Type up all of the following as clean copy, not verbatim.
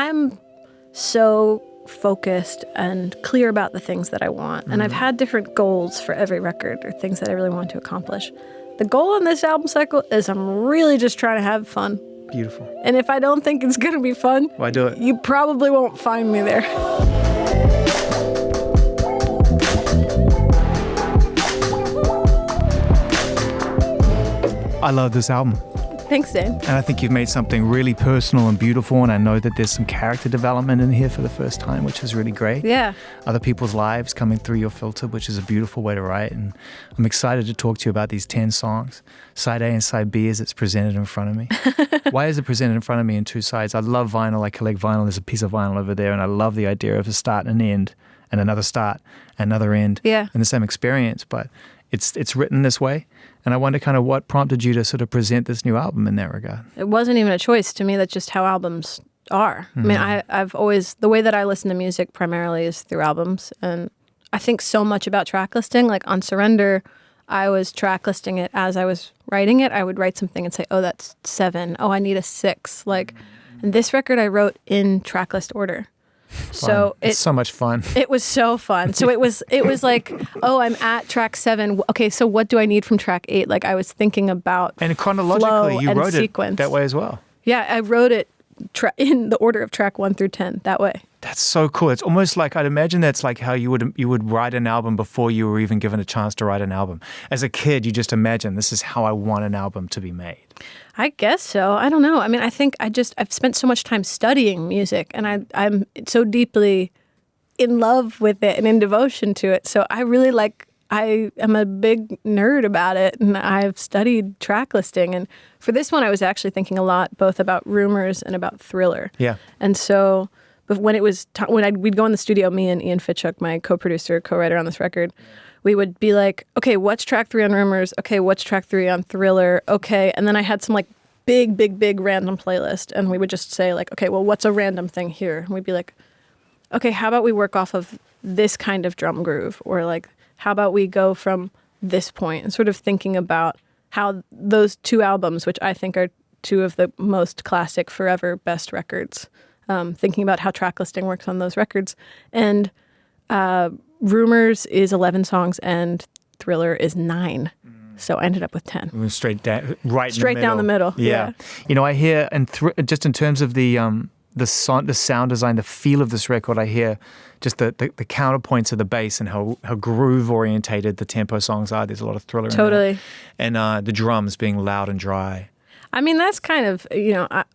I'm so focused and clear about the things that I want. And I've had different goals for every record or things that I really want to accomplish. The goal on this album cycle is I'm really just trying to have fun. Beautiful. And if I don't think it's going to be fun, why do it? You probably won't find me there. I love this album. Thanks, Zane. And I think you've made something really personal and beautiful, and I know that there's some character development in here for the first time, which is really great. Yeah. Other people's lives coming through your filter, which is a beautiful way to write. And I'm excited to talk to you about these 10 songs, side A and side B as it's presented in front of me. Why is it presented in front of me in two sides? I love vinyl. I collect vinyl. There's a piece of vinyl over there, and I love the idea of a start and an end, and another start, another end, in the same experience. But it's written this way. And I wonder kind of what prompted you to sort of present this new album in that regard. It wasn't even a choice. To me, that's just how albums are. I mean, I've always, the way that I listen to music primarily is through albums. And I think so much about track listing. Like on Surrender, I was track listing it as I was writing it. I would write something and say, oh, that's 7. Oh, I need a 6. Like, and this record I wrote in track list order. Fun. So it's so much fun. It was so fun. So it was like, oh, I'm at track 7. Okay, so what do I need from track 8? Like I was thinking about and chronologically, you wrote sequence. It that way as well. Yeah, I wrote it in the order of track 1 through 10 that way. That's so cool. It's almost like, I'd imagine that's like how you would write an album before you were even given a chance to write an album. As a kid, you just imagine this is how I want an album to be made. I guess so. I don't know. I mean, I think I've spent so much time studying music, and I'm so deeply in love with it and in devotion to it. So I really I am a big nerd about it, and I've studied track listing. And for this one, I was actually thinking a lot both about Rumors and about Thriller. Yeah. And so when it was we'd go in the studio, me and Ian Fitchuk, my co-producer, co-writer on this record, we would be like, okay, what's track 3 on Rumors? Okay, what's track 3 on Thriller? Okay, and then I had some like big random playlist, and we would just say like, okay, well, what's a random thing here? And we'd be like, okay, how about we work off of this kind of drum groove? Or like, how about we go from this point? And sort of thinking about how those 2 albums, which I think are 2 of the most classic forever best records, thinking about how track listing works on those records. And Rumors is 11 songs and Thriller is 9. So I ended up with 10. It was straight down, down the middle. Yeah. You know, I hear, and just in terms of the sound design, the feel of this record, I hear just the counterpoints of the bass and how groove orientated the tempo songs are. There's a lot of Thriller Totally. in there. And the drums being loud and dry. I mean, that's kind of,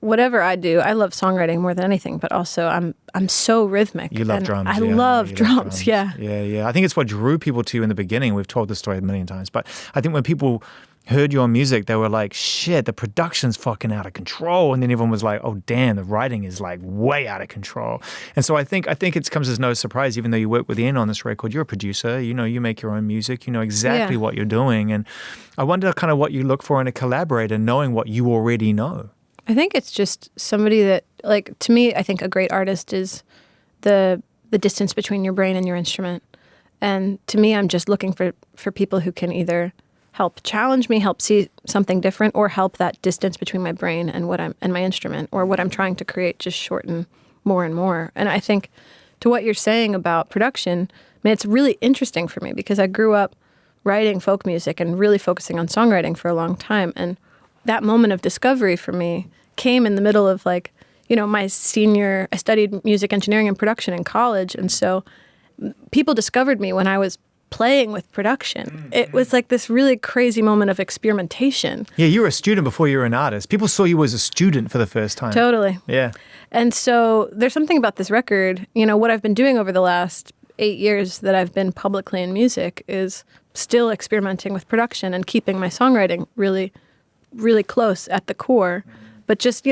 whatever I do, I love songwriting more than anything, but also I'm so rhythmic. You love drums. I love drums, yeah. Yeah. I think it's what drew people to you in the beginning. We've told this story a million times, but I think when people heard your music, they were like, shit, the production's fucking out of control. And then everyone was like, oh, damn, the writing is like way out of control. And so I think it comes as no surprise, even though you work with Ian on this record, you're a producer, you make your own music, you know exactly what you're doing. And I wonder kind of what you look for in a collaborator, knowing what you already know. I think it's just somebody that, like, to me, I think a great artist is the distance between your brain and your instrument. And to me, I'm just looking for people who can either help challenge me, help see something different, or help that distance between my brain and my instrument, or what I'm trying to create just shorten more and more. And I think to what you're saying about production, I mean, it's really interesting for me because I grew up writing folk music and really focusing on songwriting for a long time. And that moment of discovery for me came in the middle of I studied music engineering and production in college. And so people discovered me when I was playing with production. It was like this really crazy moment of experimentation. Yeah, you were a student before you were an artist. People saw you as a student for the first time. Totally. Yeah. And so there's something about this record, what I've been doing over the last 8 years that I've been publicly in music is still experimenting with production and keeping my songwriting really, really close at the core, but just,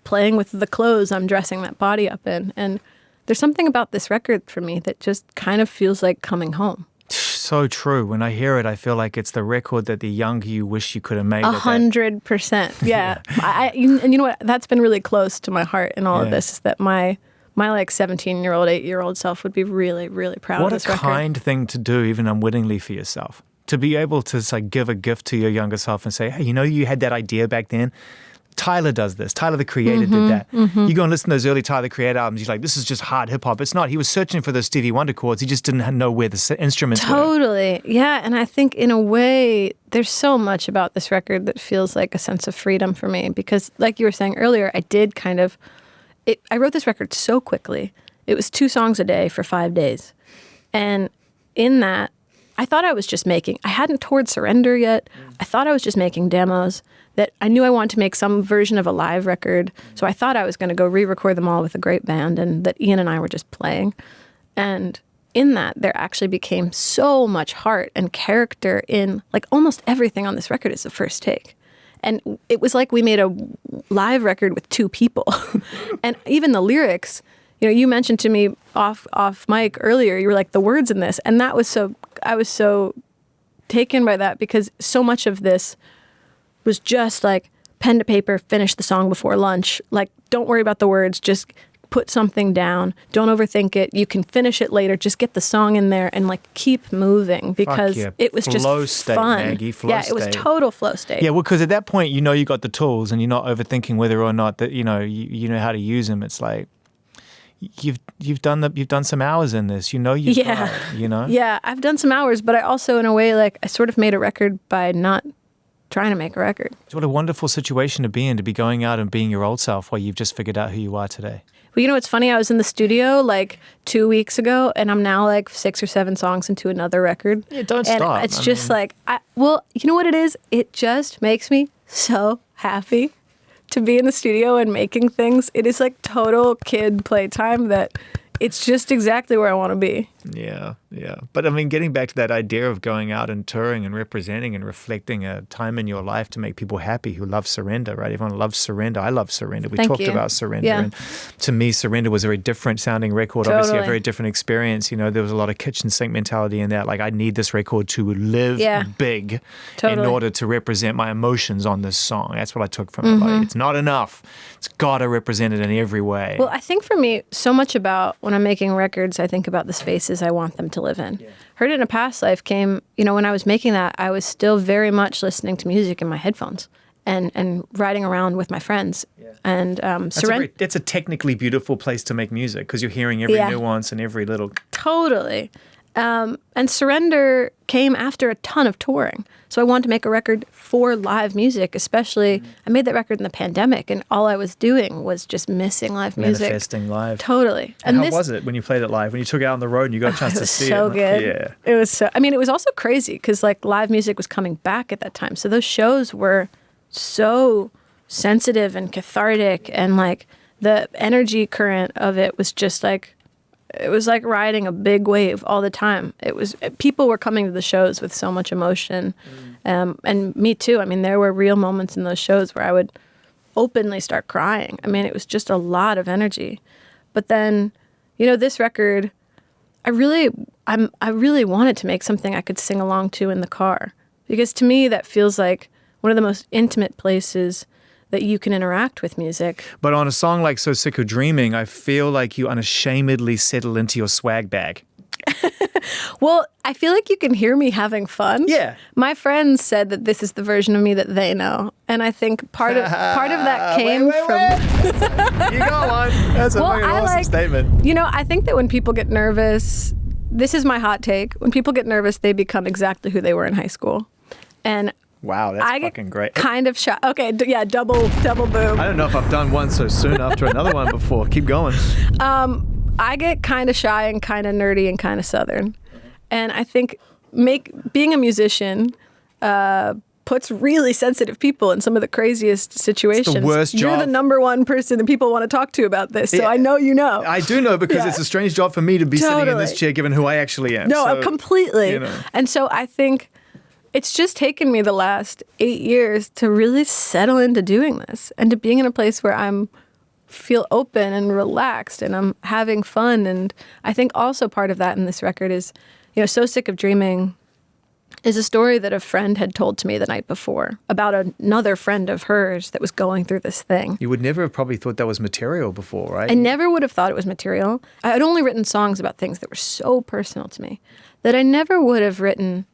playing with the clothes I'm dressing that body up in. And there's something about this record for me that just kind of feels like coming home. So true. When I hear it, I feel like it's the record that the younger you wish you could have made. 100%. Yeah. And you know what? That's been really close to my heart in all of this, is that my 17-year-old, 8-year-old self would be really, really proud of this record. What a kind thing to do, even unwittingly, for yourself. To be able to give a gift to your younger self and say, hey, you had that idea back then. Tyler does this. Tyler, the Creator, did that. You go and listen to those early Tyler, the Creator albums, you're like, this is just hard hip-hop. It's not. He was searching for those Stevie Wonder chords. He just didn't know where the instruments were. Totally. Yeah, and I think in a way, there's so much about this record that feels like a sense of freedom for me because, like you were saying earlier, I did kind of... I wrote this record so quickly. It was 2 songs a day for 5 days. And in that, I thought I was just making... I hadn't toured Surrender yet. I thought I was just making demos. That I knew I wanted to make some version of a live record. So I thought I was going to go re-record them all with a great band and that Ian and I were just playing. And in that, there actually became so much heart and character in, like, almost everything on this record is the first take. And it was like we made a live record with 2 people. And even the lyrics, you know, you mentioned to me off mic earlier, you were like, the words in this. And that was so, I was so taken by that because so much of this was just like pen to paper, finish the song before lunch. Like, don't worry about the words, just put something down. Don't overthink it. You can finish it later. Just get the song in there and like keep moving because it was just flow state, fun. Maggie, flow yeah, it was total flow state. Yeah, well, because at that point, you know you got the tools and you're not overthinking whether or not that you know how to use them. It's like you've done some hours in this. You know you've got it, you know? Yeah, I've done some hours, but I also in a way like I sort of made a record by not trying to make a record. What a wonderful situation to be in, to be going out and being your old self while you've just figured out who you are today. Well, you know, it's funny. I was in the studio like 2 weeks ago and I'm now like 6 or 7 songs into another record. Yeah, don't and stop. It's just like, well, you know what it is? It just makes me so happy to be in the studio and making things. It is like total kid playtime that it's just exactly where I want to be. Yeah. But I mean, getting back to that idea of going out and touring and representing and reflecting a time in your life to make people happy who love Surrender, right? Everyone loves Surrender. I love Surrender. We talked about Surrender. Yeah. And to me, Surrender was a very different sounding record. Totally. Obviously, a very different experience. You know, there was a lot of kitchen sink mentality in that. Like, I need this record to live big in order to represent my emotions on this song. That's what I took from it. Like, it's not enough. It's got to represent it in every way. Well, I think for me, so much about when I'm making records, I think about the spaces I want them to live in. Yeah. Heard It in a Past Life came, you know, when I was making that, I was still very much listening to music in my headphones and riding around with my friends. Yeah. And that's a technically beautiful place to make music because you're hearing every nuance and every little... Totally. And Surrender came after a ton of touring. So I wanted to make a record for live music, especially I made that record in the pandemic and all I was doing was just missing live music. Manifesting live. Totally. And how was it when you played it live? When you took it out on the road and you got a chance to see it? It was so good. Yeah. It was so, I mean, it was also crazy because like live music was coming back at that time. So those shows were so sensitive and cathartic and like the energy current of it was just like, it was like riding a big wave all the time. It was people were coming to the shows with so much emotion, and me too. I mean, there were real moments in those shows where I would openly start crying. I mean, it was just a lot of energy. But then, you know, this record, I really wanted to make something I could sing along to in the car because to me that feels like one of the most intimate places that you can interact with music. But on a song like So Sick of Dreaming, I feel like you unashamedly settle into your swag bag. Well, I feel like you can hear me having fun. Yeah. My friends said that this is the version of me that they know. And I think part of that came from... You got one. That's a very awesome statement. You know, I think that when people get nervous, this is my hot take. When people get nervous, they become exactly who they were in high school. And wow, that's fucking great. Kind of shy. Okay, yeah, double boom. I don't know if I've done one so soon after another one before. Keep going. I get kind of shy and kind of nerdy and kind of Southern. And I think being a musician puts really sensitive people in some of the craziest situations. It's the worst job. You're the number one person that people want to talk to about this, so I know you know. I do know because it's a strange job for me to be sitting in this chair given who I actually am. No, so, completely. You know. And so I think it's just taken me the last 8 years to really settle into doing this and to being in a place where I'm feel open and relaxed and I'm having fun. And I think also part of that in this record is, you know, So Sick of Dreaming is a story that a friend had told to me the night before about another friend of hers that was going through this thing. You would never have probably thought that was material before, right? I never would have thought it was material. I had only written songs about things that were so personal to me that I never would have written.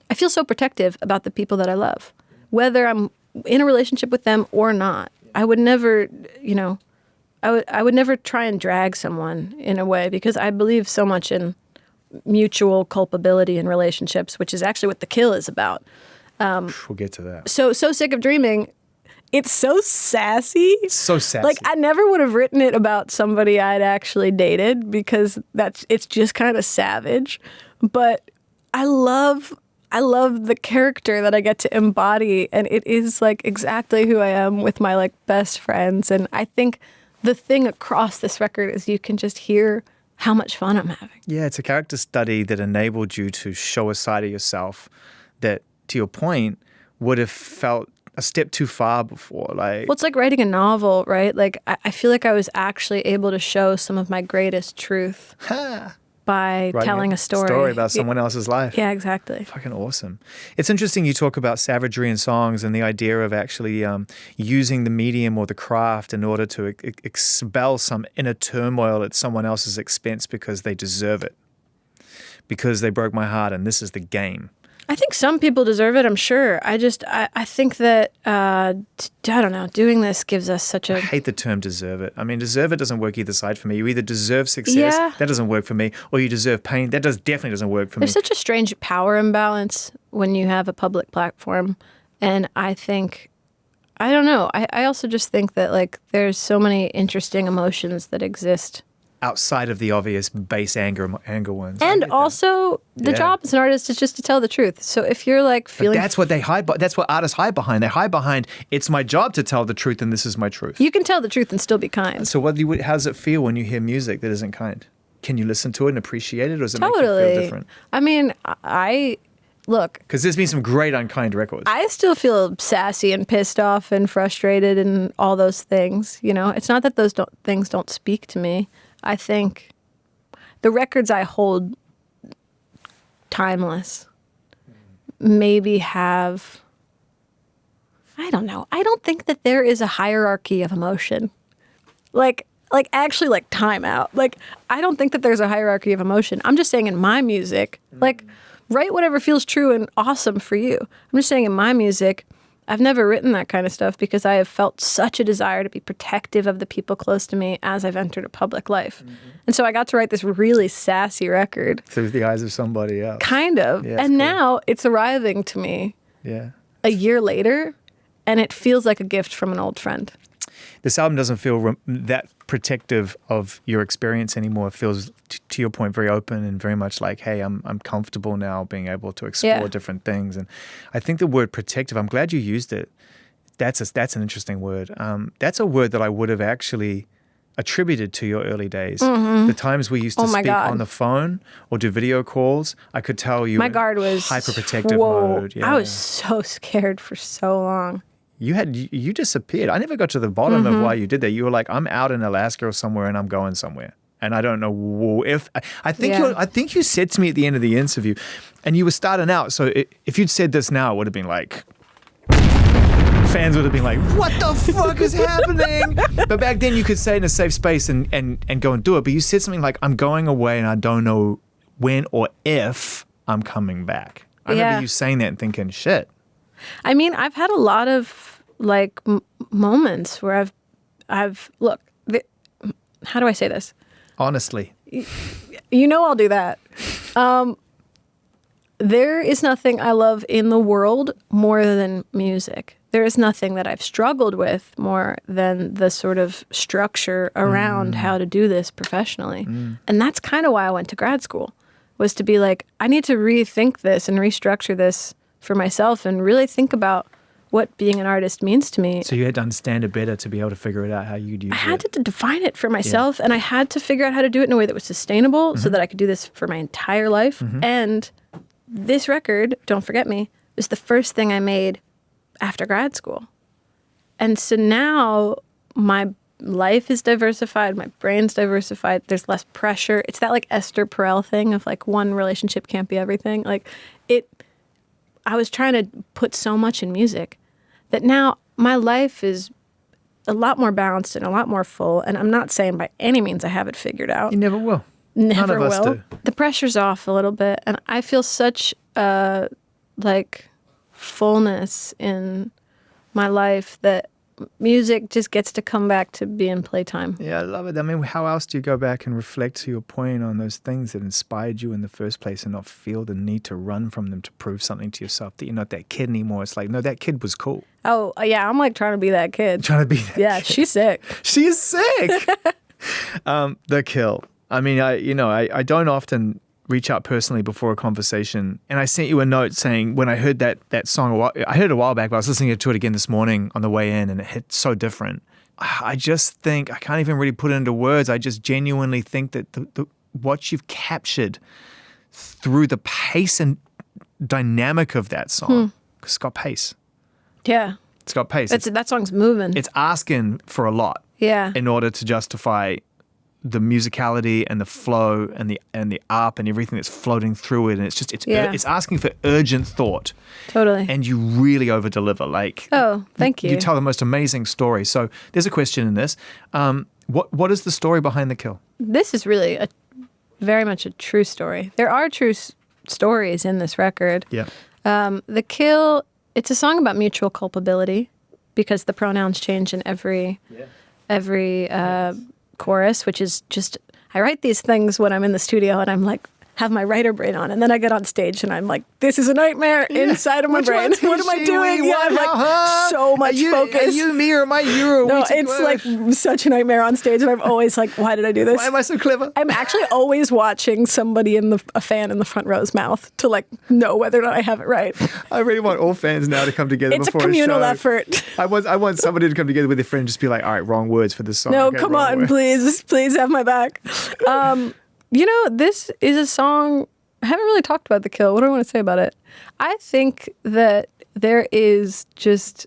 I feel so protective about the people that I love, whether I'm in a relationship with them or not. I would never, I would never try and drag someone in a way, because I believe so much in mutual culpability in relationships, which is actually what The Kill is about. We'll get to that. So Sick of Dreaming, it's so sassy. So sassy. Like, I never would have written it about somebody I'd actually dated, because it's just kind of savage. But I love the character that I get to embody, and it is like exactly who I am with my like best friends. And I think the thing across this record is you can just hear how much fun I'm having. Yeah, it's a character study that enabled you to show a side of yourself that, to your point, would have felt a step too far before. Like, Well, it's like writing a novel, right? Like, I feel like I was actually able to show some of my greatest truth by writing telling a story. about someone else's life. Yeah, exactly. Fucking awesome. It's interesting you talk about savagery in songs and the idea of actually using the medium or the craft in order to expel some inner turmoil at someone else's expense because they deserve it. Because they broke my heart and this is the game. I think some people deserve it, I'm sure. I think that, I don't know, doing this gives us such I a... hate the term deserve it. I mean, deserve it doesn't work either side for me. You either deserve success, Yeah. that doesn't work for me, or you deserve pain, that definitely doesn't work for me. There's such a strange power imbalance when you have a public platform. And I think, I don't know, I also just think that like there's so many interesting emotions that exist. Outside of the obvious base anger ones. And also, the job as an artist is just to tell the truth. So if you're like feeling... But that's what they hide. That's what artists hide behind. They hide behind, it's my job to tell the truth and this is my truth. You can tell the truth and still be kind. So how does it feel when you hear music that isn't kind? Can you listen to it and appreciate it, or does it Totally. make you feel different? I mean, look, Because there's been some great unkind records. I still feel sassy and pissed off and frustrated and all those things. You know, it's not that those things don't speak to me. I think the records I hold timeless maybe have, I don't know. I don't think that there is a hierarchy of emotion. Like actually like time out. Like, I don't think that there's a hierarchy of emotion. I'm just saying in my music, like, write whatever feels true and awesome for you. I'm just saying in my music, I've never written that kind of stuff because I have felt such a desire to be protective of the people close to me as I've entered a public life. And so I got to write this really sassy record. Through the eyes of somebody else. Kind of. Yeah, and cool. now it's arriving to me a year later, and it feels like a gift from an old friend. This album doesn't feel that protective of your experience anymore. It feels, to your point, very open and very much like, hey, I'm comfortable now being able to explore different things. And I think the word protective, I'm glad you used it. That's an interesting word. That's a word that I would have actually attributed to your early days. The times we used to speak on the phone or do video calls, I could tell you My guard was hyperprotective mode. Yeah. I was so scared for so long. You disappeared. I never got to the bottom of why you did that. You were like, I'm out in Alaska or somewhere and I'm going somewhere. And I don't know if I think you said to me at the end of the interview, and you were starting out. So if you'd said this now, it would have been like, fans would have been like, what the fuck is happening? But back then you could say in a safe space and go and do it. But you said something like, I'm going away and I don't know when or if I'm coming back. I remember you saying that and thinking, shit. I mean, I've had a lot of like moments where I've look, how do I say this? Honestly. You know I'll do that. There is nothing I love in the world more than music. There is nothing that I've struggled with more than the sort of structure around how to do this professionally. And that's kind of why I went to grad school, was to be like, I need to rethink this and restructure this for myself and really think about what being an artist means to me. So you had to understand it better to be able to figure it out how you'd use it. I had to define it for myself, and I had to figure out how to do it in a way that was sustainable so that I could do this for my entire life. And this record, Don't Forget Me, was the first thing I made after grad school. And so now my life is diversified, my brain's diversified, there's less pressure. It's that like Esther Perel thing of like one relationship can't be everything. Like I was trying to put so much in music that now my life is a lot more balanced and a lot more full. And I'm not saying by any means I have it figured out. You never will. Never None of us will. do. The pressure's off a little bit. And I feel such like fullness in my life that music just gets to come back to being playtime. Yeah, I love it. I mean, how else do you go back and reflect, to your point, on those things that inspired you in the first place and not feel the need to run from them to prove something to yourself that you're not that kid anymore? It's like, no, that kid was cool. Oh, yeah, I'm like trying to be that kid. Trying to be that Yeah, kid. she's sick. She is sick. The Kill. I mean, I don't often reach out personally before a conversation. And I sent you a note saying, when I heard that song, I heard it a while back, but I was listening to it again this morning on the way in, and it hit so different. I just think, I can't even really put it into words. I just genuinely think that what you've captured through the pace and dynamic of that song, 'cause it's got pace. Yeah. It's got pace. That song's moving. It's asking for a lot. Yeah. In order to justify the musicality and the flow and the up and everything that's floating through it, and it's asking for urgent thought. Totally. And you really over deliver. Like, oh, thank you. You tell the most amazing story. So there's a question in this. What is the story behind The Kill? This is really very much a true story. There are true stories in this record. Yeah. The Kill. It's a song about mutual culpability, because the pronouns change in every chorus, which is just, I write these things when I'm in the studio and I'm like, have my writer brain on, and then I get on stage and I'm like, this is a nightmare inside of my brain. What am I doing? Yeah, I'm like, so much focus. Are you me or am I you? Or no, it's like such a nightmare on stage, and I'm always like, why did I do this? Why am I so clever? I'm actually always watching somebody a fan in the front row's mouth to like know whether or not I have it right. I really want all fans now to come together it's before a communal show. effort. I want somebody to come together with their friend and just be like, all right, wrong words for this song. No, okay, come on, words. please have my back. This is a song. I haven't really talked about The Kill. What do I want to say about it? I think that there is just,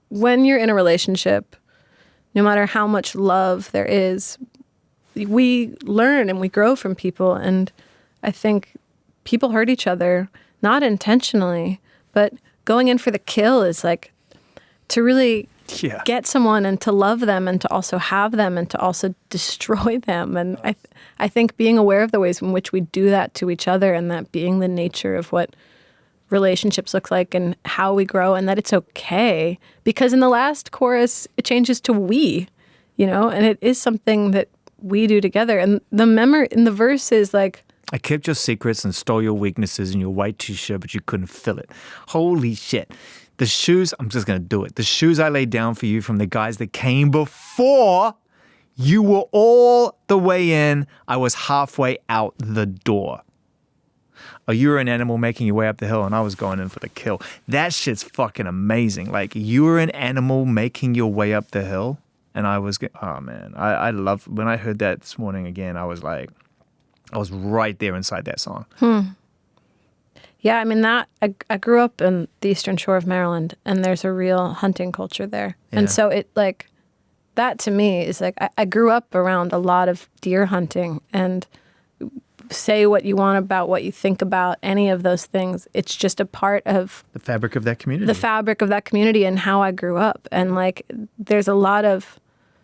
when you're in a relationship, no matter how much love there is, we learn and we grow from people. And I think people hurt each other, not intentionally, but going in for the kill is like to really get someone and to love them and to also have them and to also destroy them. And I think being aware of the ways in which we do that to each other, and that being the nature of what relationships look like and how we grow, and that it's okay. Because in the last chorus, it changes to we, and it is something that we do together. And the memory in the verse is like, I kept your secrets and stole your weaknesses and your white t-shirt, but you couldn't fill it. Holy shit. The shoes, I'm just going to do it. The shoes I laid down for you from the guys that came before, you were all the way in. I was halfway out the door. Oh, you were an animal making your way up the hill, and I was going in for the kill. That shit's fucking amazing. Like, you were an animal making your way up the hill, and I was, oh man, I love, when I heard that this morning again, I was like, I was right there inside that song. Yeah, I mean, I grew up in the Eastern Shore of Maryland, and there's a real hunting culture there. Yeah. And so it like, that to me is like, I grew up around a lot of deer hunting, and say what you want about what you think about any of those things. It's just a part of the fabric of that community. The fabric of that community and how I grew up. And like, there's a lot of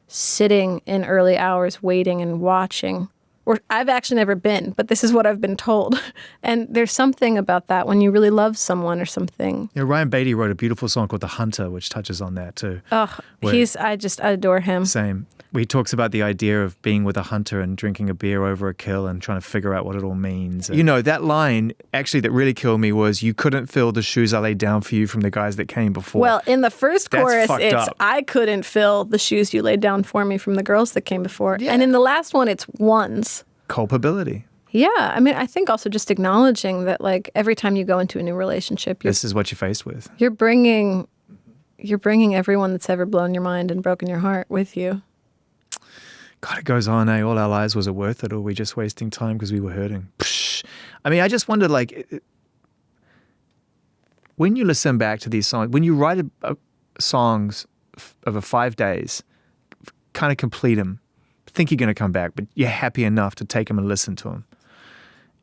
sitting in early hours waiting and watching. Or I've actually never been, but this is what I've been told. And there's something about that when you really love someone or something. Yeah, Ryan Beatty wrote a beautiful song called The Hunter, which touches on that too. Oh, I adore him. Same. He talks about the idea of being with a hunter and drinking a beer over a kill and trying to figure out what it all means. That line actually that really killed me was, you couldn't fill the shoes I laid down for you from the guys that came before. Well, in the first chorus, it's up. I couldn't fill the shoes you laid down for me from the girls that came before. Yeah. And in the last one, it's ones. Culpability. Yeah. I mean, I think also just acknowledging that like every time you go into a new relationship, this is what you're faced with. You're bringing everyone that's ever blown your mind and broken your heart with you. God, it goes on, eh? All our lives, was it worth it, or were we just wasting time because we were hurting? Psh. I mean, I just wondered, like, when you listen back to these songs, when you write songs over 5 days, kind of complete them, think you're going to come back, but you're happy enough to take them and listen to them,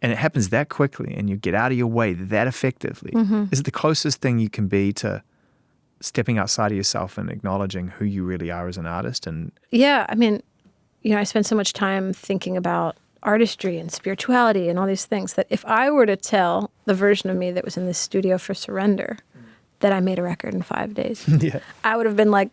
and it happens that quickly, and you get out of your way that effectively, is it the closest thing you can be to stepping outside of yourself and acknowledging who you really are as an artist? And yeah, I mean, I spend so much time thinking about artistry and spirituality and all these things that if I were to tell the version of me that was in this studio for Surrender that I made a record in 5 days, I would have been like,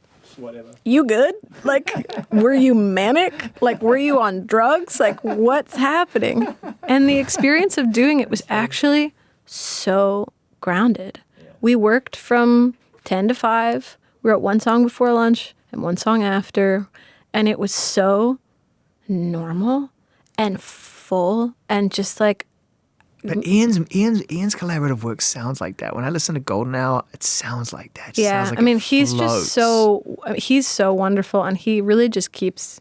you good? Like, were you manic? Like, were you on drugs? Like, what's happening? And the experience of doing it was actually so grounded. We worked from 10 to 5. We wrote one song before lunch and one song after. And it was so normal and full and just like. But Ian's collaborative work sounds like that. When I listen to Golden Hour, it sounds like that. It just sounds like he's floats. he's so wonderful, and he really just keeps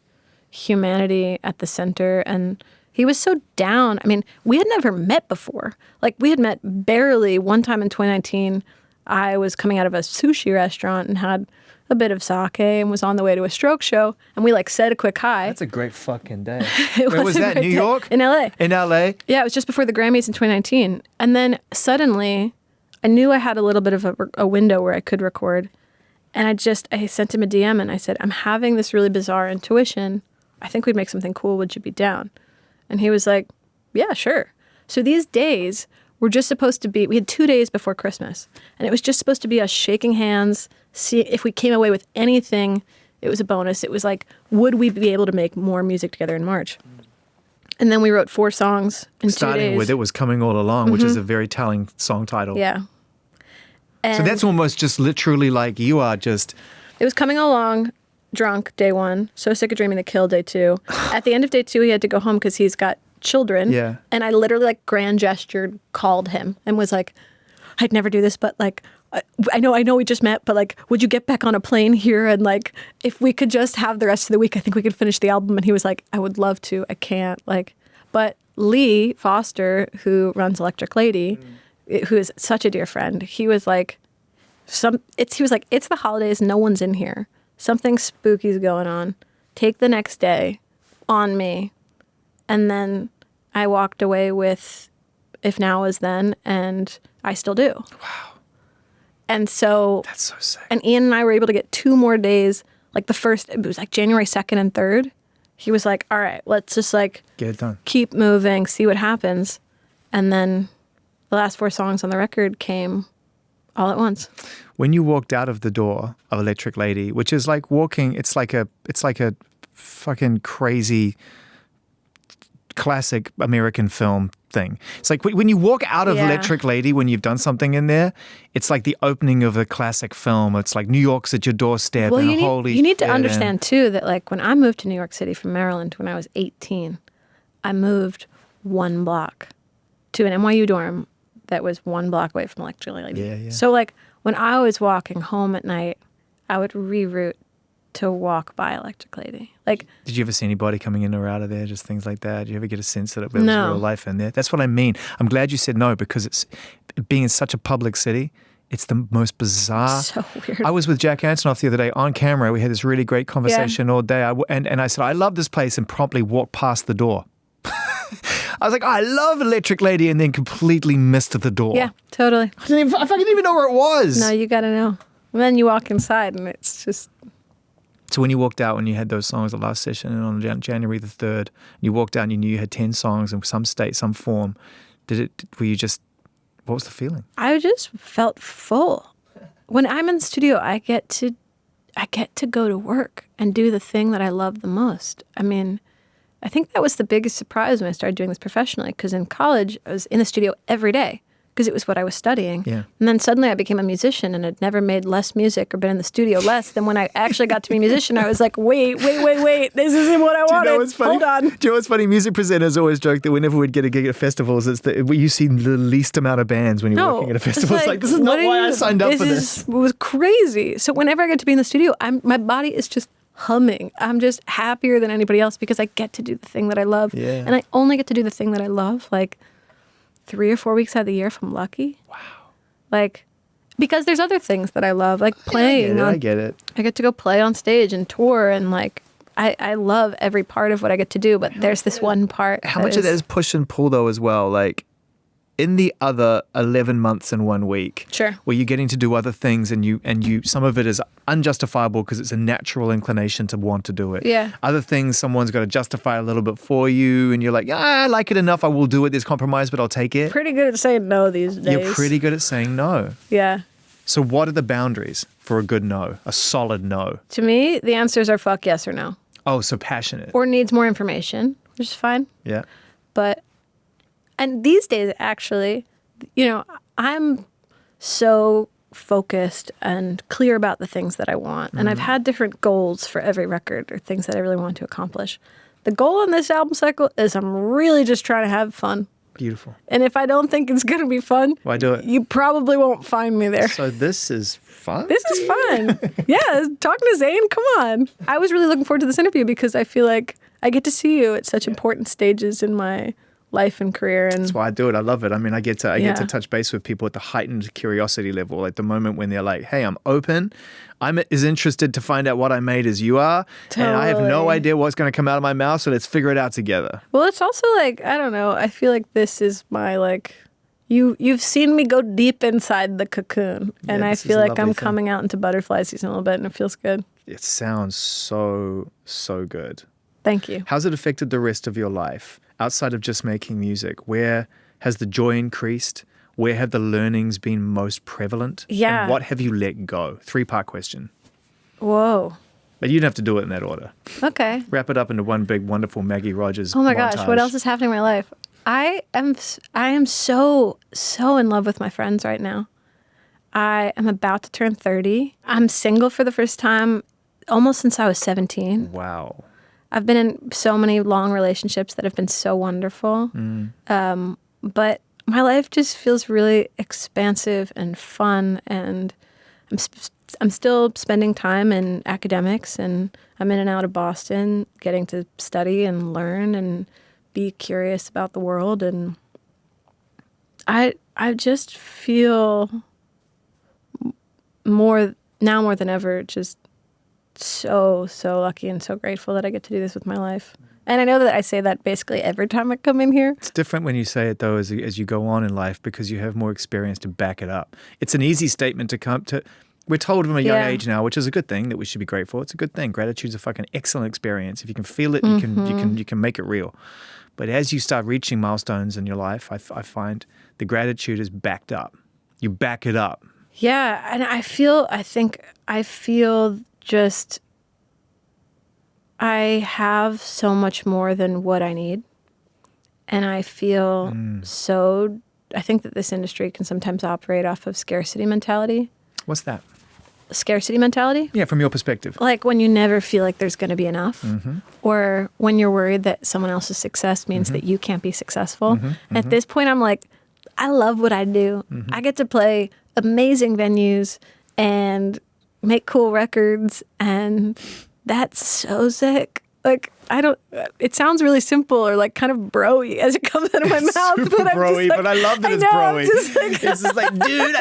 humanity at the center. And he was so down. I mean, we had never met before. Like, we had met barely one time in 2019. I was coming out of a sushi restaurant and had a bit of sake and was on the way to a stroke show, and we like said a quick hi. That's a great fucking day. Where was that? New York? In LA. In LA? Yeah, it was just before the Grammys in 2019. And then suddenly, I knew I had a little bit of a window where I could record. And I sent him a DM and I said, I'm having this really bizarre intuition. I think we'd make something cool. Would you be down? And he was like, yeah, sure. So these days were just supposed to be, we had 2 days before Christmas. And it was just supposed to be us shaking hands, see if we came away with anything. It was a bonus. It was like, would we be able to make more music together in March? And then we wrote 4 songs in 2 days. Starting with It Was Coming All Along, which is a very telling song title. Yeah. And so that's almost just literally like you are just... It was coming along, drunk, day 1, so sick of dreaming the kill, day 2. At the end of day 2, he had to go home because he's got children. Yeah. And I literally like grand gestured, called him and was like, I'd never do this, but like, I know we just met, but like, would you get back on a plane here? And like, if we could just have the rest of the week, I think we could finish the album. And he was like, I would love to. I can't. Like, but Lee Foster, who runs Electric Lady, who is such a dear friend, he was like, it's the holidays. No one's in here. Something spooky's going on. Take the next day on me. And then I walked away with If Now Is Then, and I still do. Wow. And so... That's so sick. And Ian and I were able to get 2 more days, like it was like January 2nd and 3rd. He was like, all right, let's just like... Get it done. Keep moving, see what happens. And then the last 4 songs on the record came all at once. When you walked out of the door of Electric Lady, which is like walking, it's like a fucking crazy... classic American film thing. It's like when you walk out of Electric Lady, when you've done something in there, it's like the opening of a classic film. It's like New York's at your doorstep. Well, and you need to understand too that like when I moved to New York City from Maryland when I was 18, I moved 1 block to an NYU dorm that was 1 block away from Electric Lady. Yeah. So like when I was walking home at night, I would reroute to walk by Electric Lady. Like, did you ever see anybody coming in or out of there? Just things like that. Did you ever get a sense that there was No. real life in there? That's what I mean. I'm glad you said no, because it's being in such a public city. It's the most bizarre. So weird. I was with Jack Antonoff the other day on camera. We had this really great conversation all day. And I said, I love this place, and promptly walked past the door. I was like, oh, I love Electric Lady, and then completely missed the door. Yeah, totally. I fucking didn't even know where it was. No, you got to know. And then you walk inside and it's just... So when you walked out, when you had those songs, the last session, and on January the 3rd, you walked out and you knew you had 10 songs in some state, some form. What was the feeling? I just felt full. When I'm in the studio, I get to go to work and do the thing that I love the most. I mean, I think that was the biggest surprise when I started doing this professionally, because in college, I was in the studio every day because it was what I was studying. Yeah. And then suddenly I became a musician and had never made less music or been in the studio less than when I actually got to be a musician. I was like, wait, this isn't what I wanted. Do you know what's funny? Hold on. Do you know what's funny? Music presenters always joke that whenever we'd get a gig at festivals, it's that you see the least amount of bands when you're working at a festival. It's like, this is not why I signed up for this. It was crazy. So whenever I get to be in the studio, my body is just humming. I'm just happier than anybody else because I get to do the thing that I love. Yeah. And I only get to do the thing that I love like 3 or 4 weeks out of the year if I'm lucky. Wow. Like, because there's other things that I love, like playing. I get it. I get to go play on stage and tour, and like I love every part of what I get to do, but there's this one part. How much of that is push and pull though as well? Like in the other 11 months and 1 week, Sure. where you're getting to do other things, and you some of it is unjustifiable because it's a natural inclination to want to do it. Yeah. Other things, someone's got to justify a little bit for you, and you're like, I like it enough, I will do it. There's compromise, but I'll take it. Pretty good at saying no these days. You're pretty good at saying no. Yeah. So what are the boundaries for a good no, a solid no? To me, the answers are fuck yes or no. Oh, so passionate. Or needs more information, which is fine. Yeah. But, and these days, actually, I'm so focused and clear about the things that I want. And I've had different goals for every record or things that I really want to accomplish. The goal in this album cycle is I'm really just trying to have fun. Beautiful. And if I don't think it's going to be fun, why do it? You probably won't find me there. So this is fun? This is fun. Yeah, talking to Zane, come on. I was really looking forward to this interview because I feel like I get to see you at such important stages in my life and career. And that's why I do it. I love it. I mean, I get to touch base with people at the heightened curiosity level, like the moment when they're like, hey, I'm open. I'm as interested to find out what I made as you are. Totally. And I have no idea what's going to come out of my mouth, so let's figure it out together. Well, it's also like, I don't know. I feel like this is my like, you've seen me go deep inside the cocoon. And I feel like I'm coming out into butterfly season a little bit, and it feels good. It sounds so, so good. Thank you. How's it affected the rest of your life? Outside of just making music, where has the joy increased? Where have the learnings been most prevalent? Yeah. And what have you let go? 3-part question. Whoa. But you don't have to do it in that order. Okay. Wrap it up into one big, wonderful Maggie Rogers Oh my montage. gosh, what else is happening in my life? I am so in love with my friends right now. I am about to turn 30. I'm single for the first time almost since I was 17. Wow. I've been in so many long relationships that have been so wonderful. But my life just feels really expansive and fun, and I'm still spending time in academics, and I'm in and out of Boston getting to study and learn and be curious about the world. And I just feel more than ever just so lucky and so grateful that I get to do this with my life. And I know that I say that basically every time I come in here. It's different when you say it, though, as you go on in life, because you have more experience to back it up. It's an easy statement to come to. We're told from a young age now, which is a good thing, that we should be grateful. It's a good thing. Gratitude's a fucking excellent experience. If you can feel it, you can make it real. But as you start reaching milestones in your life, I find the gratitude is backed up. You back it up. Yeah, and I feel just I have so much more than what I need. And I feel I think that this industry can sometimes operate off of scarcity mentality. What's that? Scarcity mentality? Yeah, from your perspective. Like when you never feel like there's going to be enough, or when you're worried that someone else's success means that you can't be successful. At this point, I'm like, I love what I do. I get to play amazing venues and make cool records, and that's so sick. Like, it sounds really simple or like kind of bro-y as it comes out of my mouth. Super but I'm bro-y, just like, but I love that it's know, bro-y. Like, it's just like, dude,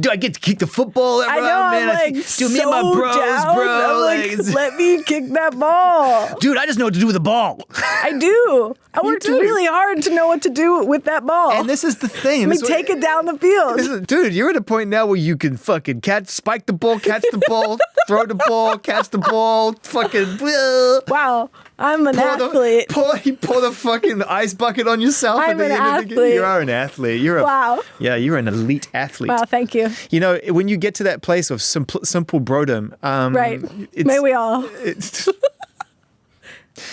I get to kick the football around, I know, man. I'm like, dude, me and my bros, down. bro. I'm like, let me kick that ball. Dude, I just know what to do with the ball. I do. I worked really hard to know what to do with that ball. And this is the thing. Let me take it down the field. Dude, you're at a point now where you can fucking spike the ball, catch the ball, throw the ball, catch the ball, fucking. Wow, I'm an athlete. Pour the fucking ice bucket on yourself. I'm an athlete. You are an athlete. Wow. Yeah, you're an elite athlete. Wow, thank you. You know, when you get to that place of simple brodom. Right. May we all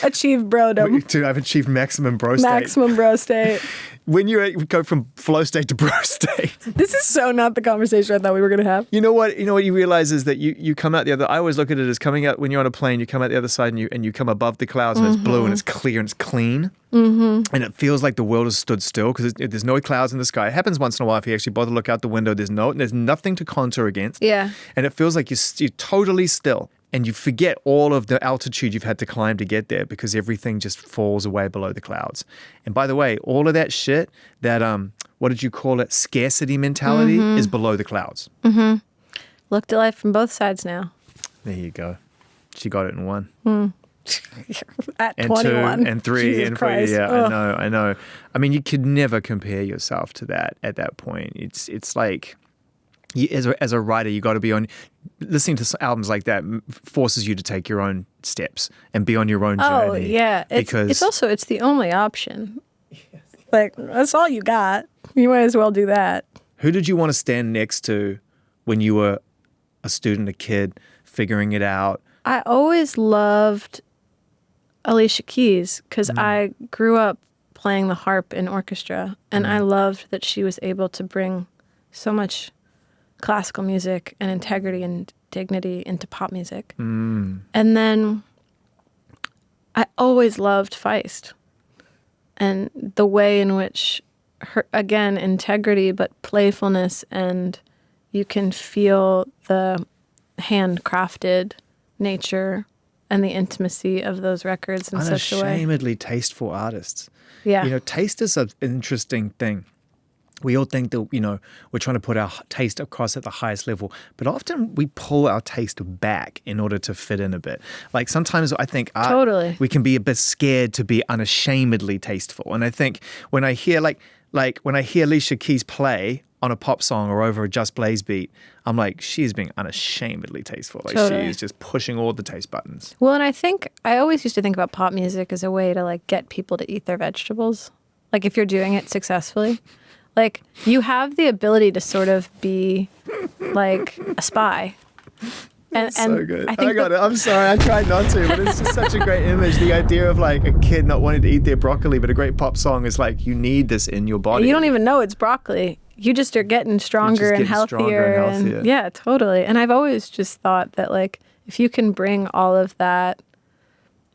achieve brodom. Dude, I've achieved maximum bro state. Maximum bro state. When you go from flow state to bro state. This is so not the conversation I thought we were going to have. You know what you realize is that you come out the other. I always look at it as coming out when you're on a plane. You come out the other side and you come above the clouds and it's blue and it's clear and it's clean. And it feels like the world has stood still because there's no clouds in the sky. It happens once in a while if you actually bother to look out the window. There's nothing to contour against. Yeah. And it feels like you're totally still. And you forget all of the altitude you've had to climb to get there because everything just falls away below the clouds. And by the way, all of that shit, that, what did you call it? Scarcity mentality is below the clouds. Look to life from both sides now. There you go. She got it in one. At And 21. two and three Jesus and four. Christ. Yeah, Ugh. I know. I mean, you could never compare yourself to that at that point. It's like, as a writer, you got to be on. Listening to albums like that forces you to take your own steps and be on your own journey. Oh, yeah. It's the only option. Like, that's all you got. You might as well do that. Who did you want to stand next to when you were a student, a kid, figuring it out? I always loved Alicia Keys because I grew up playing the harp in orchestra, and I loved that she was able to bring so much classical music and integrity and dignity into pop music. And then I always loved Feist and the way in which her, again, integrity, but playfulness, and you can feel the handcrafted nature and the intimacy of those records in such a way. Unashamedly tasteful artists. Yeah. You know, taste is an interesting thing. We all think that, you know, we're trying to put our taste across at the highest level, but often we pull our taste back in order to fit in a bit. Like sometimes I think art, we can be a bit scared to be unashamedly tasteful. And I think when I hear like when I hear Alicia Keys play on a pop song or over a Just Blaze beat, I'm like, she's being unashamedly tasteful. Like she is just pushing all the taste buttons. Well, and I think I always used to think about pop music as a way to like get people to eat their vegetables. Like if you're doing it successfully. Like, you have the ability to sort of be, like, a spy. And so good. I got it. I'm sorry. I tried not to, but it's just such a great image. The idea of, like, a kid not wanting to eat their broccoli, but a great pop song is like, you need this in your body. You don't even know it's broccoli. You just are getting stronger and healthier. And yeah, totally. And I've always just thought that, like, if you can bring all of that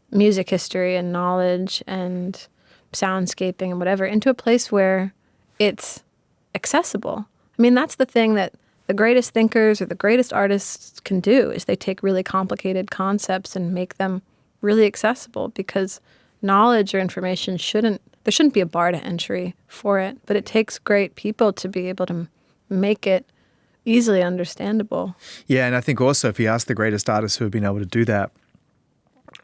music history and knowledge and soundscaping and whatever into a place where it's accessible. I mean, that's the thing that the greatest thinkers or the greatest artists can do is they take really complicated concepts and make them really accessible, because knowledge or information there shouldn't be a bar to entry for it, but it takes great people to be able to make it easily understandable. Yeah, and I think also if you ask the greatest artists who have been able to do that,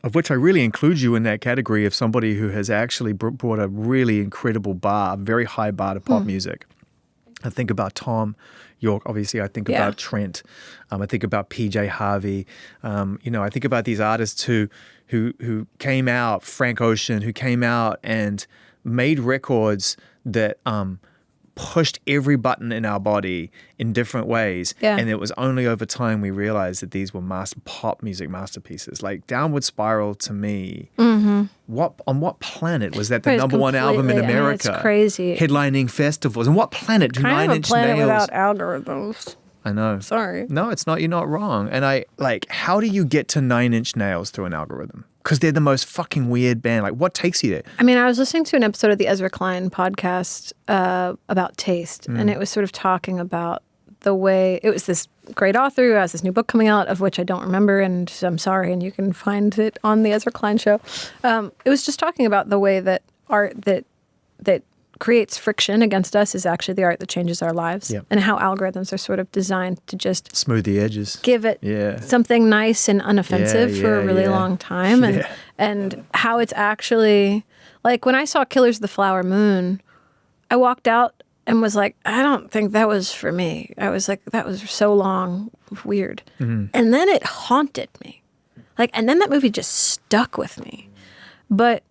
of which I really include you in that category of somebody who has actually brought a really incredible bar, a very high bar to pop music. I think about Tom York, obviously. I think about Trent. I think about PJ Harvey. You know, I think about these artists who came out, Frank Ocean, who came out and made records that pushed every button in our body in different ways. Yeah. And it was only over time we realized that these were pop music masterpieces. Like Downward Spiral, to me, on what planet was that the number one album in America? It's crazy. Headlining festivals. And what planet do Kind 9 of a Inch planet Nails? without algorithms. I know. Sorry. No, it's not. You're not wrong. And how do you get to 9 Inch Nails through an algorithm? Because they're the most fucking weird band. Like, what takes you there? I mean, I was listening to an episode of the Ezra Klein podcast about taste, and it was sort of talking about the way, it was this great author who has this new book coming out, of which I don't remember, and I'm sorry, and you can find it on the Ezra Klein show. It was just talking about the way that art that creates friction against us is actually the art that changes our lives, and how algorithms are sort of designed to just smooth the edges, give it something nice and unoffensive for a really long time, and how it's actually, like when I saw Killers of the Flower Moon, I walked out and was like, I don't think that was for me. I was like, that was so long, weird. And then it haunted me. Like, and then that movie just stuck with me. But,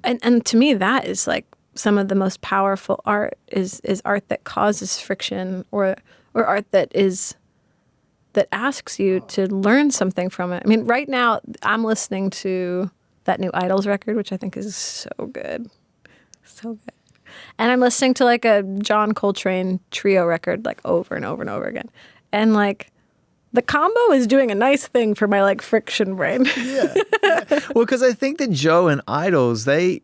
and to me, that is like some of the most powerful art is art that causes friction, or art that asks you to learn something from it. I mean, right now I'm listening to that new Idols record, which I think is so good. So good. And I'm listening to like a John Coltrane trio record like over and over and over again. And like the combo is doing a nice thing for my like friction brain. Yeah. Well, because I think that Joe and Idols, they're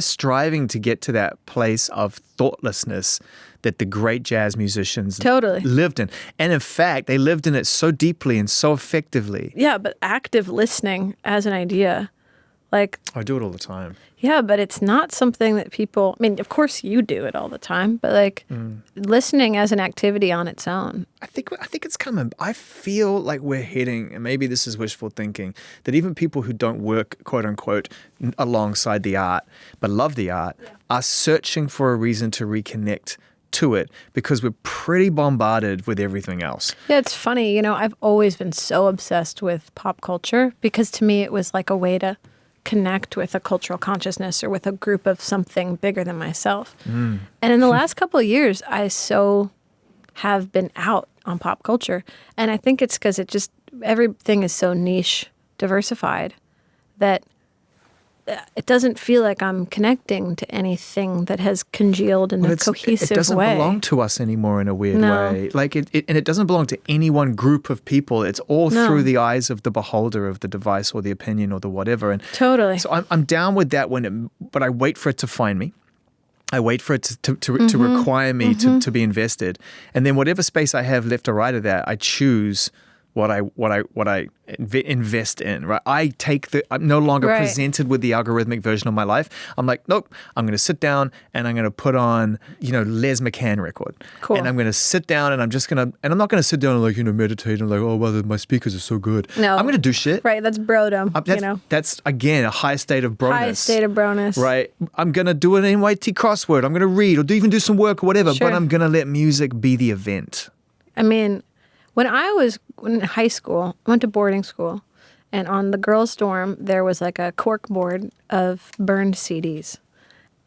striving to get to that place of thoughtlessness that the great jazz musicians lived in. And in fact, they lived in it so deeply and so effectively. Yeah, but active listening as an idea. Like, I do it all the time. Yeah, but it's not something that people, I mean, of course you do it all the time, but like listening as an activity on its own. I think it's coming. I feel like we're heading, and maybe this is wishful thinking, that even people who don't work, quote unquote, alongside the art, but love the art, are searching for a reason to reconnect to it, because we're pretty bombarded with everything else. Yeah, it's funny. You know, I've always been so obsessed with pop culture, because to me it was like a way to connect with a cultural consciousness or with a group of something bigger than myself. And in the last couple of years, I so have been out on pop culture. And I think it's because everything is so niche diversified that it doesn't feel like I'm connecting to anything that has congealed in a cohesive way. It doesn't belong to us anymore in a weird way. Like and it doesn't belong to any one group of people. It's all through the eyes of the beholder of the device or the opinion or the whatever. And totally. So I'm down with that but I wait for it to find me. I wait for it to require me to be invested. And then whatever space I have left or right of that, I choose what I invest in, right? I'm no longer presented with the algorithmic version of my life. I'm like, nope, I'm going to sit down and I'm going to put on, Les McCann record. Cool. And I'm going to sit down and I'm not going to sit down and like, meditate and like, oh, well, my speakers are so good. No. I'm going to do shit. Right. That's brodom, That's, again, a high state of broness. High state of broness. Right. I'm going to do an NYT crossword. I'm going to read or even do some work or whatever, Sure. but I'm going to let music be the event. I mean, when I was in high school, I went to boarding school, and on the girls' dorm, there was like a cork board of burned CDs.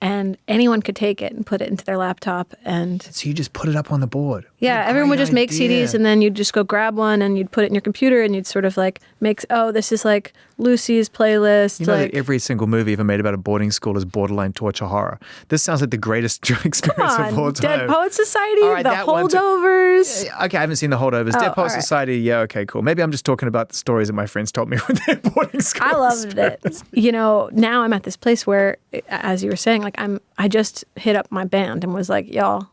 And anyone could take it and put it into their laptop. And so you just put it up on the board. Yeah, everyone would just make CDs, and then you'd just go grab one and you'd put it in your computer and you'd sort of like this is like Lucy's playlist. You know that every single movie ever made about a boarding school is borderline torture horror. This sounds like the greatest experience of all time. Dead Poet Society, right, The Holdovers. Okay, I haven't seen The Holdovers. Dead Poet Society, yeah, okay, cool. Maybe I'm just talking about the stories that my friends told me when they were boarding school. I loved it. Now I'm at this place where, as you were saying, like I just hit up my band and was like, y'all,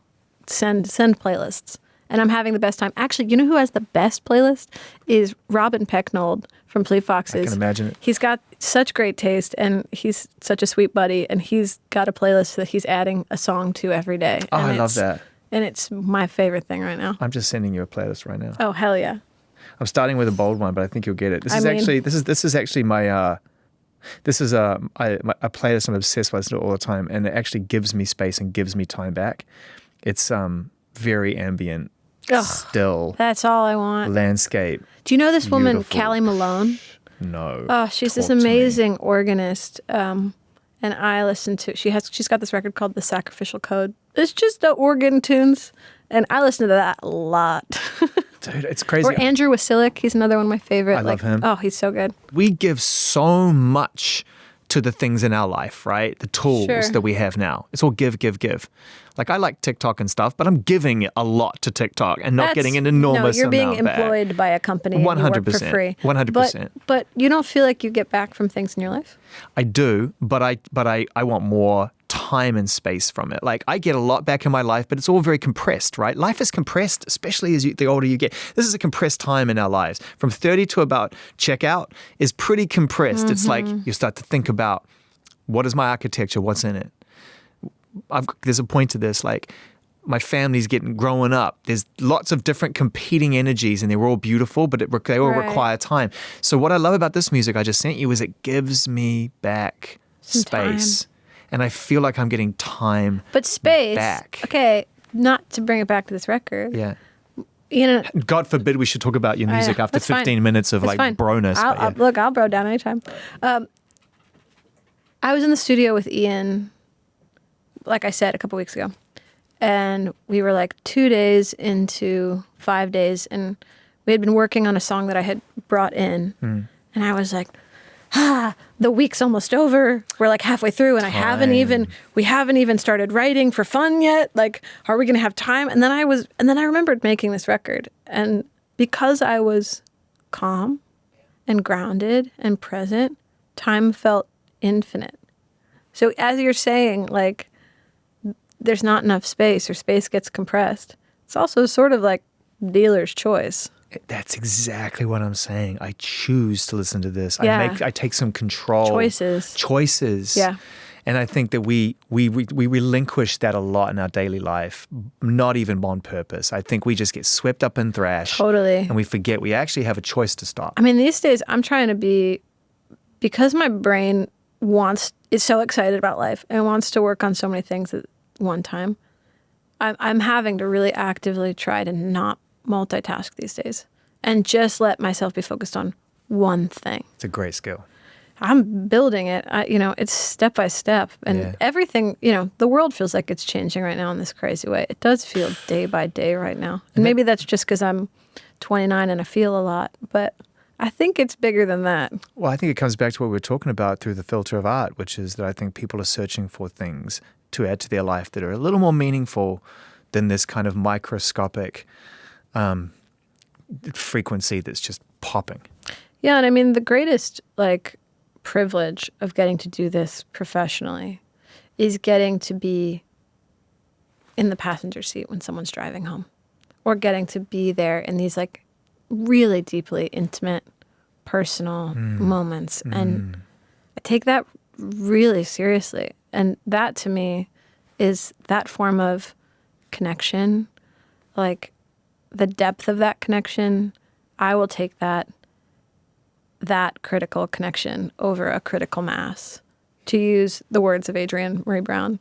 send playlists. And I'm having the best time. Actually, you know who has the best playlist? Is Robin Pecknold from Fleet Foxes. I can imagine it. He's got such great taste, and he's such a sweet buddy, and he's got a playlist that he's adding a song to every day. Oh, I love that. And it's my favorite thing right now. I'm just sending you a playlist right now. Oh, hell yeah. I'm starting with a bold one, but I think you'll get it. This is actually my a playlist I'm obsessed with all the time, and it actually gives me space and gives me time back. It's very ambient, still. That's all I want. Landscape. Do you know this woman, Beautiful. Callie Malone? No. Oh, she's this amazing organist, and I listen to. She's got this record called The Sacrificial Code. It's just the organ tunes, and I listen to that a lot. Dude, it's crazy. Or Andrew Wasilic, he's another one of my favorite. I love him. Oh, he's so good. We give so much to the things in our life, right? The tools that we have now. It's all give. Like, I like TikTok and stuff, but I'm giving a lot to TikTok and not getting an enormous amount back. No, you're being employed by a company and 100%, you work for free. 100%. But you don't feel like you get back from things in your life? I do, but I want more time and space from it. Like, I get a lot back in my life, but it's all very compressed, right? Life is compressed, especially as the older you get. This is a compressed time in our lives. From 30 to about checkout is pretty compressed. Mm-hmm. It's like you start to think about, what is my architecture? What's in it? There's a point to this, like, my family's growing up. There's lots of different competing energies, and they're all beautiful, but they all require time. So what I love about this music I just sent you is it gives me back space. Time. And I feel like I'm getting time But space, back. Okay, not to bring it back to this record. Yeah. God forbid we should talk about your music after 15 minutes of broness. I'll bro down anytime. I was in the studio with Ian, like I said, a couple weeks ago. And we were like 2 days into 5 days, and we had been working on a song that I had brought in. And I was like, the week's almost over. We're like halfway through, and we haven't even started writing for fun yet. Like, are we going to have time? And then I remembered making this record. And because I was calm and grounded and present, time felt infinite. So as you're saying, like, there's not enough space or space gets compressed, it's also sort of like dealer's choice. That's exactly what I'm saying. I choose to listen to this. Yeah. I take some control. Choices. Yeah. And I think that we relinquish that a lot in our daily life, not even on purpose. I think we just get swept up in thrash. Totally. And we forget we actually have a choice to stop. I mean, these days I'm trying to be, because my brain is so excited about life and wants to work on so many things at one time, I'm having to really actively try to not multitask these days and just let myself be focused on one thing. It's a great skill. I'm building it. It's step by step, and everything. The world feels like it's changing right now in this crazy way. It does feel day by day right now, and maybe that's just because I'm 29 and I feel a lot, but I think it's bigger than that. Well, I think it comes back to what we were talking about through the filter of art, which is that I think people are searching for things to add to their life that are a little more meaningful than this kind of microscopic frequency that's just popping. Yeah, and I mean, the greatest privilege of getting to do this professionally is getting to be in the passenger seat when someone's driving home, or getting to be there in these really deeply intimate, personal moments. And I take that really seriously. And that to me is that form of connection, the depth of that connection. I will take that critical connection over a critical mass. To use the words of Adrienne Marie Brown,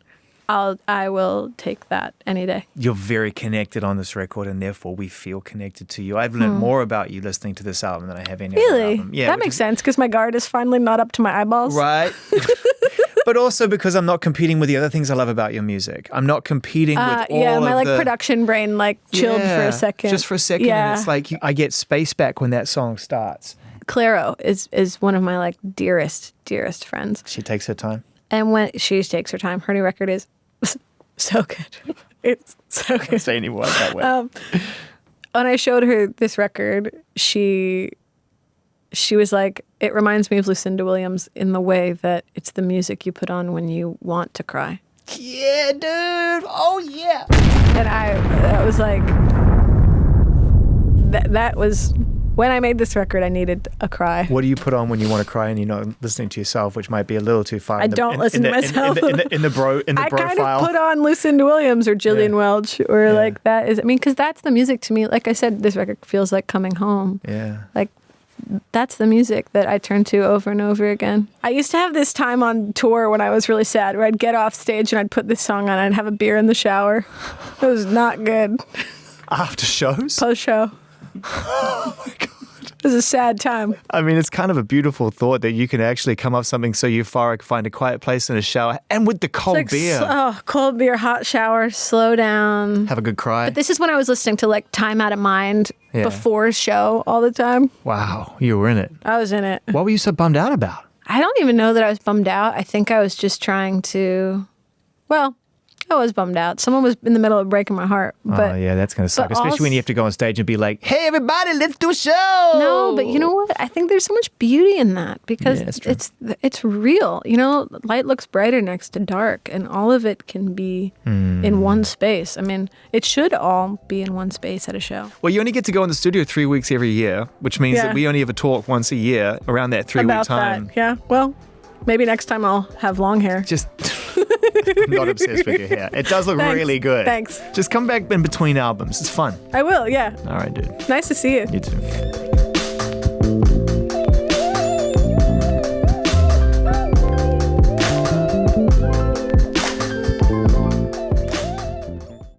I will take that any day. You're very connected on this record, and therefore we feel connected to you. I've learned more about you listening to this album than I have any other album. Yeah, that makes sense, because my guard is finally not up to my eyeballs. Right. But also because I'm not competing with the other things I love about your music. I'm not competing with all my of the... production brain chilled for a second. Just for a second. Yeah. And it's I get space back when that song starts. Claro is one of my dearest friends. She takes her time. And when she takes her time, her new record is so good. It's so good. Don't say any word that way. When I showed her this record, she was like, it reminds me of Lucinda Williams in the way that it's the music you put on when you want to cry. Yeah, dude. Oh, yeah. And that was that was... When I made this record, I needed a cry. What do you put on when you want to cry and you're not listening to yourself, which might be a little too far? I don't listen to myself. In the bro I kind file. of put on Lucinda Williams or Gillian Welch or that is. I mean, because that's the music to me. Like I said, this record feels like coming home. Yeah. That's the music that I turn to over and over again. I used to have this time on tour when I was really sad, where I'd get off stage and I'd put this song on. I'd have a beer in the shower. It was not good. After shows? Post show. Oh my God. It was a sad time. I mean, it's kind of a beautiful thought that you can actually come up something so euphoric, find a quiet place in a shower, and with the cold beer. Cold beer, hot shower, slow down. Have a good cry. But this is when I was listening to Time Out of Mind before show all the time. Wow, you were in it. I was in it. What were you so bummed out about? I don't even know that I was bummed out. I think I was just trying to, I was bummed out. Someone was in the middle of breaking my heart. But, yeah, that's going to suck. Especially when you have to go on stage and be like, hey, everybody, let's do a show. No, but you know what? I think there's so much beauty in that because it's real. Light looks brighter next to dark, and all of it can be in one space. I mean, it should all be in one space at a show. Well, you only get to go in the studio 3 weeks every year, which means that we only ever talk once a year around that 3 week time. That. Yeah, well, maybe next time I'll have long hair. Just... I'm not obsessed with your hair. It does look really good. Thanks. Just come back in between albums. It's fun. I will, yeah. All right, dude. Nice to see you. You too.